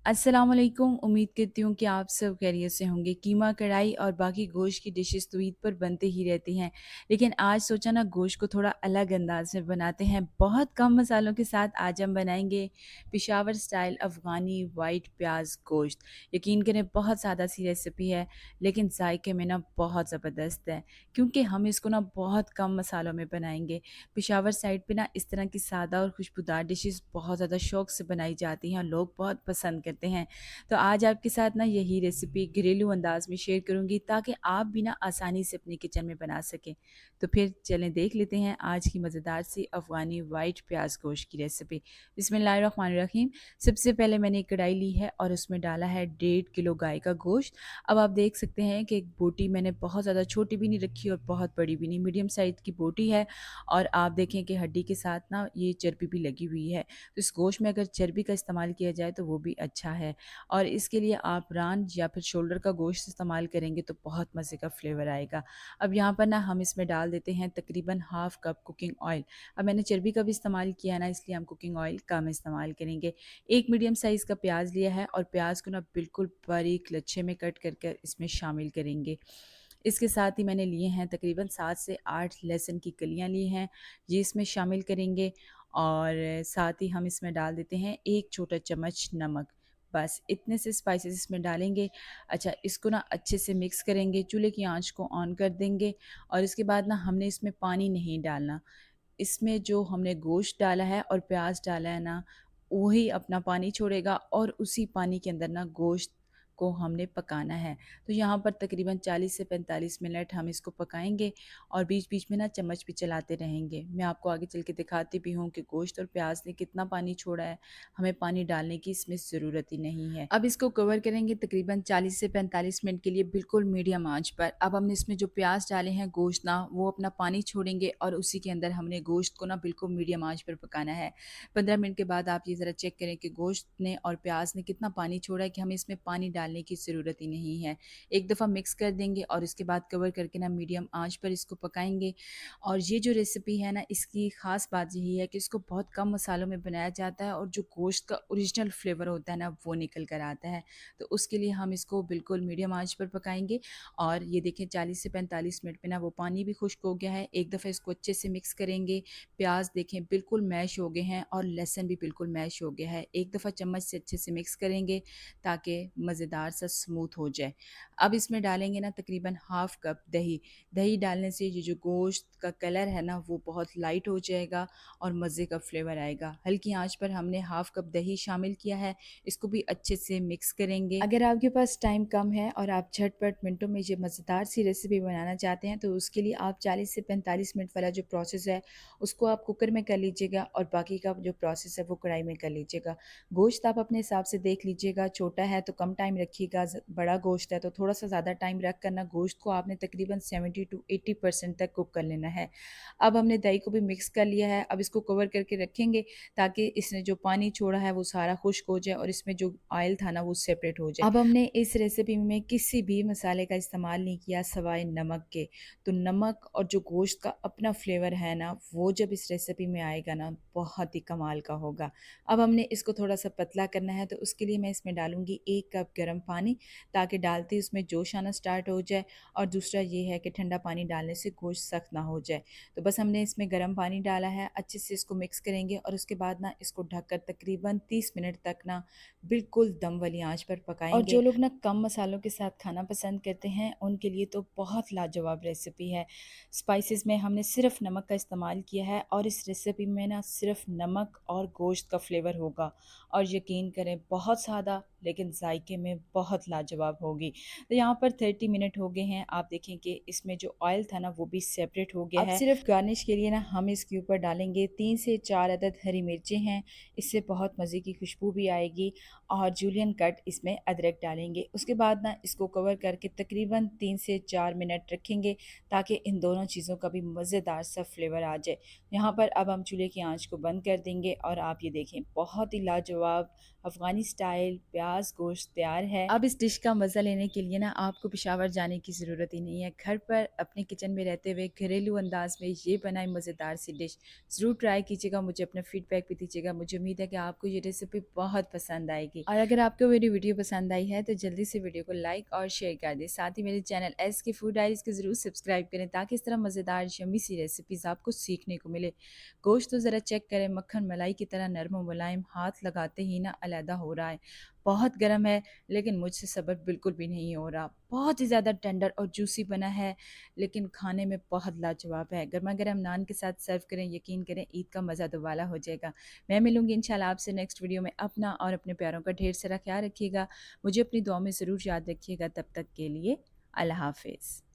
अस्सलामुअलैकुम। उम्मीद करती हूँ कि आप सब खैरियत से होंगे। कीमा कढ़ाई और बाकी गोश्त की डिशेस तो ईद पर बनते ही रहती हैं, लेकिन आज सोचा ना गोश्त को थोड़ा अलग अंदाज में बनाते हैं। बहुत कम मसालों के साथ आज हम बनाएंगे पिशावर स्टाइल अफ़गानी वाइट प्याज गोश्त। यकीन करें बहुत सादा सी रेसिपी है, लेकिन जायके में ना बहुत ज़बरदस्त है, क्योंकि हम इसको ना बहुत कम मसालों में बनाएंगे। पिशावर साइड पे ना इस तरह की सादा और खुशबूदार डिशेस बहुत ज़्यादा शौक से बनाई जाती हैं और लोग बहुत पसंद करते हैं। तो आज आपके साथ ना यही रेसिपी घरेलू अंदाज में शेयर करूंगी, ताकि आप भी ना आसानी से अपने किचन में बना सकें। तो फिर चलें देख लेते हैं आज की मज़ेदार सी अफ़गानी वाइट प्याज गोश्त की रेसिपी। बिस्मिल्लाहिर्रहमानिर्रहीम। सबसे पहले मैंने एक कढ़ाई ली है और उसमें डाला है 1.5 किलो गाय का गोश्त। अब आप देख सकते हैं कि एक बोटी मैंने बहुत ज़्यादा छोटी भी नहीं रखी और बहुत बड़ी भी नहीं, मीडियम साइज़ की बोटी है। और आप देखें कि हड्डी के साथ ना ये चर्बी भी लगी हुई है, तो इस गोश्त में अगर चर्बी का इस्तेमाल किया जाए तो वो भी अच्छा है। और इसके लिए आप रान या फिर शोल्डर का गोश्त इस्तेमाल करेंगे तो बहुत मज़े का फ्लेवर आएगा। अब यहाँ पर ना हम इसमें डाल देते हैं तकरीबन हाफ़ कप कुकिंग ऑयल। अब मैंने चर्बी का भी इस्तेमाल किया है ना, इसलिए हम कुकिंग ऑयल कम इस्तेमाल करेंगे। एक मीडियम साइज़ का प्याज लिया है और प्याज को ना बिल्कुल बारीक लच्छे में कट करके इसमें शामिल करेंगे। इसके साथ ही मैंने लिए हैं तकरीबन 7 से 8 लहसुन की कलियाँ ली हैं, ये इसमें शामिल करेंगे। और साथ ही हम इसमें डाल देते हैं 1 छोटा चम्मच नमक। बस इतने से स्पाइसेस इसमें डालेंगे। अच्छा, इसको ना अच्छे से मिक्स करेंगे, चूल्हे की आंच को ऑन कर देंगे। और इसके बाद ना हमने इसमें पानी नहीं डालना। इसमें जो हमने गोश्त डाला है और प्याज डाला है ना, वही अपना पानी छोड़ेगा और उसी पानी के अंदर ना गोश्त को हमने पकाना है। तो यहाँ पर तकरीबन 40 से 45 मिनट हम इसको पकाएंगे और बीच-बीच में ना चम्मच भी चलाते रहेंगे। मैं आपको आगे चल के दिखाती भी हूँ कि गोश्त और प्याज ने कितना पानी छोड़ा है, हमें पानी डालने की इसमें ज़रूरत ही नहीं है। अब इसको कवर करेंगे तकरीबन 40 से 45 मिनट के लिए बिल्कुल मीडियम आँच पर। अब हमने इसमें जो प्याज डाले हैं गोश्त ना, वो अपना पानी छोड़ेंगे और उसी के अंदर हमने गोश्त को ना बिल्कुल मीडियम आँच पर पकाना है। 15 मिनट के बाद आप ये ज़रा चेक करें कि गोश्त ने और प्याज ने कितना पानी छोड़ा है कि हमें इसमें पानी डालने की ज़रूरत ही नहीं है। एक दफ़ा मिक्स कर देंगे और इसके बाद कवर करके ना मीडियम आँच पर इसको पकाएँगे। और ये जो रेसिपी है ना, इसकी ख़ास बात यही है कि इसको बहुत कम मसालों में बनाया जाता है और जो गोश्त का ओरिजिनल फ्लेवर होता है ना, वो निकल कर आता है। तो उसके लिए हम इसको बिल्कुल मीडियम आँच पर पकाएँगे। और ये देखें 40 से 45 मिनट में ना वो पानी भी खुश्क हो गया है। एक दफ़ा इसको अच्छे से मिक्स करेंगे। प्याज देखें बिल्कुल मैश हो गए हैं और लहसुन भी बिल्कुल मैश हो गया है। एक दफ़ा चम्मच से अच्छे से मिक्स करेंगे ताकि मज़ेदार सा स्मूथ हो जाए। अब इसमें डालेंगे ना तकरीबन हाफ़ कप दही। दही डालने से ये जो गोश्त का कलर है ना, वो बहुत लाइट हो जाएगा और मज़े का फ्लेवर आएगा। हल्की आंच पर हमने हाफ़ कप दही शामिल किया है, इसको भी अच्छे से मिक्स करेंगे। अगर आपके पास टाइम कम है और आप झटपट मिनटों में ये मज़ेदार सी रेसिपी बनाना चाहते हैं, तो उसके लिए आप 40 से 45 मिनट वाला जो प्रोसेस है उसको आप कुकर में कर लीजिएगा और बाकी का जो प्रोसेस है वो कढ़ाई में कर लीजिएगा। गोश्त आप अपने हिसाब से देख लीजिएगा, छोटा है तो कम टाइम रखिएगा, बड़ा गोश्त है तो थोड़ा सा ज़्यादा टाइम रख कर ना गोश्त को आपने तकरीबन 70 टू 80% तक कुक कर लेना है। अब हमने दही को भी मिक्स कर लिया है, अब इसको कवर करके रखेंगे ताकि इसने जो पानी छोड़ा है वो सारा खुश्क हो जाए और इसमें जो ऑयल था ना वो सेपरेट हो जाए। अब हमने इस रेसिपी में किसी भी मसाले का इस्तेमाल नहीं किया सवाए नमक के। तो नमक और जो गोश्त का अपना फ्लेवर है ना, वो जब इस रेसिपी में आएगा ना, बहुत ही कमाल का होगा। अब हमने इसको थोड़ा सा पतला करना है, तो उसके लिए मैं इसमें डालूंगी 1 कप गर्म पानी, ताकि डालते ही उसमें जोश आना स्टार्ट हो जाए। और दूसरा ये है कि ठंडा पानी डालने से गोश्त सख्त ना हो जाए। तो बस हमने इसमें गर्म पानी डाला है, अच्छे से इसको मिक्स करेंगे और उसके बाद ना इसको ढककर तकरीबन 30 मिनट तक ना बिल्कुल दम वाली आंच पर पकाएंगे। और जो लोग ना कम मसालों के साथ खाना पसंद करते हैं, उनके लिए तो बहुत लाजवाब रेसिपी है। स्पाइसेस में हमने सिर्फ नमक का इस्तेमाल किया है और इस रेसिपी में ना सिर्फ नमक और गोश्त का फ्लेवर होगा। और यकीन करें बहुत सादा, लेकिन जायके में बहुत लाजवाब होगी। तो यहाँ पर 30 मिनट हो गए हैं, आप देखें कि इसमें जो ऑयल था ना वो भी सेपरेट हो गया है। अब सिर्फ गार्निश के लिए ना हम इसके ऊपर डालेंगे 3 से 4 अदद हरी मिर्चें हैं, इससे बहुत मज़े की खुशबू भी आएगी। और जूलियन कट इसमें अदरक डालेंगे। उसके बाद ना इसको कवर करके तकरीबन 3 से 4 मिनट रखेंगे ताकि इन दोनों चीज़ों का भी मज़ेदार सा फ्लेवर आ जाए। यहाँ पर अब हम चूल्हे की आंच को बंद कर देंगे और आप ये देखें बहुत ही लाजवाब अफ़गानी स्टाइल प्याज गोश्त तैयार है। अब इस डिश का मज़ा लेने के लिए ना आपको पेशावर जाने की ज़रूरत ही नहीं है। घर पर अपने किचन में रहते हुए घरेलू अंदाज में ये बनाई मज़ेदार सी डिश ज़रूर ट्राई कीजिएगा। मुझे अपना फीडबैक भी दीजिएगा। मुझे उम्मीद है कि आपको ये रेसिपी बहुत पसंद आएगी। और अगर आपको मेरी वीडियो पसंद आई है तो जल्दी से वीडियो को लाइक और शेयर कर दें। साथ ही मेरे चैनल एस के फूड डायरीज़ को ज़रूर सब्सक्राइब करें ताकि इस तरह मज़ेदार यम्मी सी रेसिपीज़ आपको सीखने को मिले। गोश्त तो ज़रा चेक करें, मक्खन मलाई की तरह नरम और मुलायम, हाथ लगाते ही ना अलहदा हो रहा है। बहुत गर्म है लेकिन मुझसे सब्र बिल्कुल भी नहीं हो रहा। बहुत ही ज़्यादा टेंडर और जूसी बना है लेकिन खाने में बहुत लाजवाब है। गरमा-गरम नान के साथ सर्व करें, यकीन करें ईद का मज़ा दोबाला हो जाएगा। मैं मिलूँगी इंशाल्लाह आपसे नेक्स्ट वीडियो में। अपना और अपने प्यारों का ढेर सारा ख़्याल रखिएगा। मुझे अपनी दुआ में ज़रूर याद रखिएगा। तब तक के लिए अल्लाह हाफ़िज़।